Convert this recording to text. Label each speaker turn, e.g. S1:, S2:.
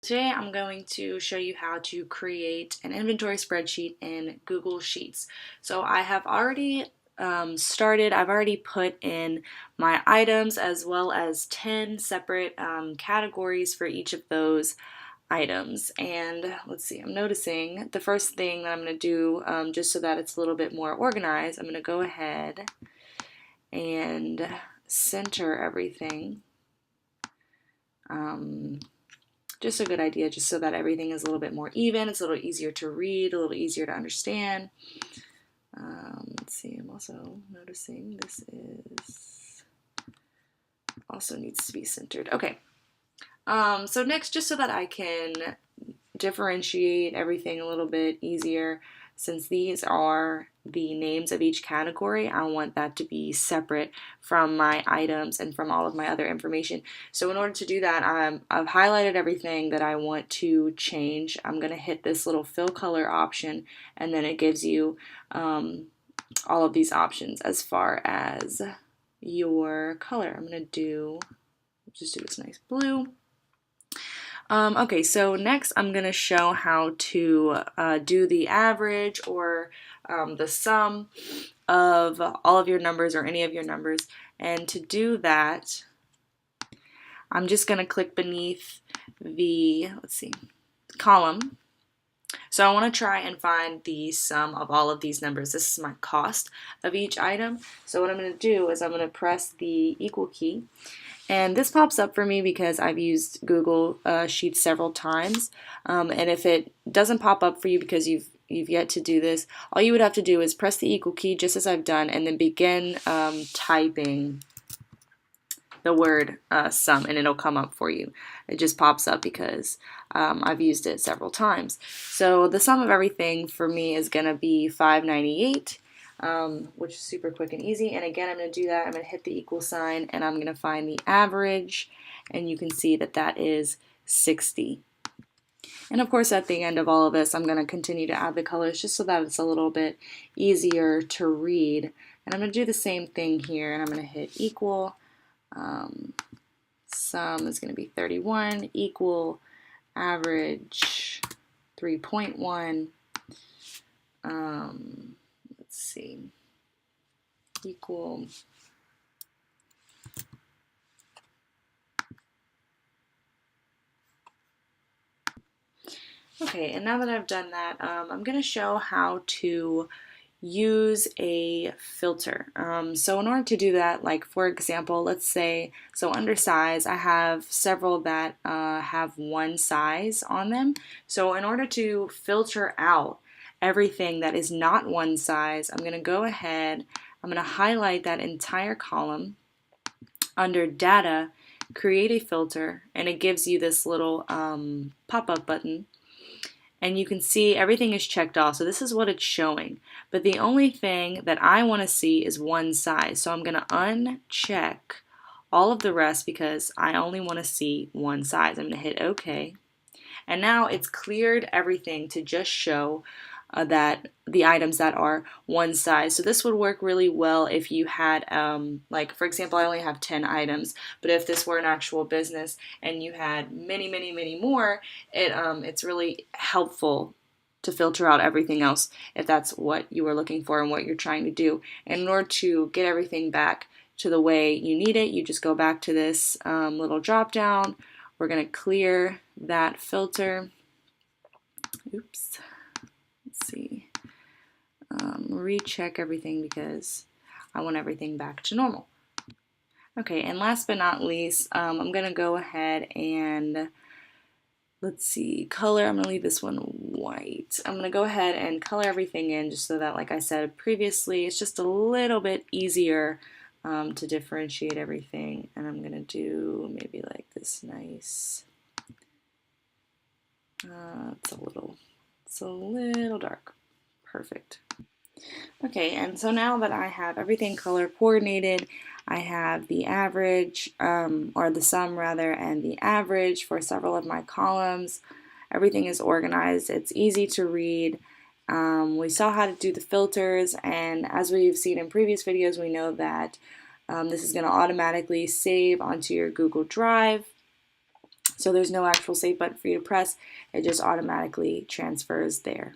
S1: Today I'm going to show you how to create an inventory spreadsheet in Google Sheets. So I have already I've already put in my items as well as 10 separate categories for each of those items. And let's see, I'm noticing the first thing that I'm going to do, just so that it's a little bit more organized, I'm going to go ahead and center everything. Just a good idea, just so that everything is a little bit more even. It's a little easier to read, a little easier to understand. Let's see, I'm also noticing this is also needs to be centered. Okay. So next, just so that I can differentiate everything a little bit easier, since these are the names of each category, I want that to be separate from my items and from all of my other information. So in order to do that, I've highlighted everything that I want to change. I'm going to hit this little fill color option, and then it gives you all of these options as far as your color. I'm going to just do this nice blue. Okay, so next I'm going to show how to do the average or the sum of all of your numbers or any of your numbers. And to do that, I'm just going to click beneath the, column. So I want to try and find the sum of all of these numbers. This is my cost of each item. So what I'm going to do is I'm going to press the equal key. And this pops up for me because I've used Google Sheets several times. And if it doesn't pop up for you because you've yet to do this, all you would have to do is press the equal key just as I've done, and then begin typing the word sum, and it'll come up for you. It just pops up because I've used it several times. So the sum of everything for me is going to be $5.98. Which is super quick and easy. And again, I'm going to do that. I'm going to hit the equal sign, and I'm going to find the average, and you can see that that is 60. And of course, at the end of all of this, I'm going to continue to add the colors just so that it's a little bit easier to read. And I'm going to do the same thing here, and I'm going to hit equal. Sum is going to be 31, equal average 3.1. Let's see, equal Okay, and now that I've done that, I'm going to show how to use a filter. So in order to do that, like for example, let's say, so under size, I have several that have one size on them. So in order to filter out everything that is not one size, I'm going to go ahead, I'm going to highlight that entire column. Under data, create a filter, and it gives you this little pop-up button. And you can see everything is checked off. So this is what it's showing. But the only thing that I want to see is one size. So I'm going to uncheck all of the rest because I only want to see one size. I'm going to hit OK. And now it's cleared everything to just show that the items that are one size. So this would work really well if you had, like for example, I only have 10 items, but if this were an actual business and you had many, many, many more, it's really helpful to filter out everything else if that's what you were looking for and what you're trying to do. And in order to get everything back to the way you need it, you just go back to this little drop down. We're going to clear that filter. Oops. Let's see. Recheck everything because I want everything back to normal. Okay, and last but not least, I'm going to go ahead and let's see, color. I'm going to leave this one white. I'm going to go ahead and color everything in just so that, like I said previously, it's just a little bit easier to differentiate everything. And I'm going to do maybe like this nice, it's a little dark. Perfect. Okay, and so now that I have everything color coordinated, I have the average, or the sum rather, and the average for several of my columns. Everything is organized. It's easy to read. We saw how to do the filters, and as we've seen in previous videos, we know that this is going to automatically save onto your Google Drive. So there's no actual save button for you to press. It just automatically transfers there.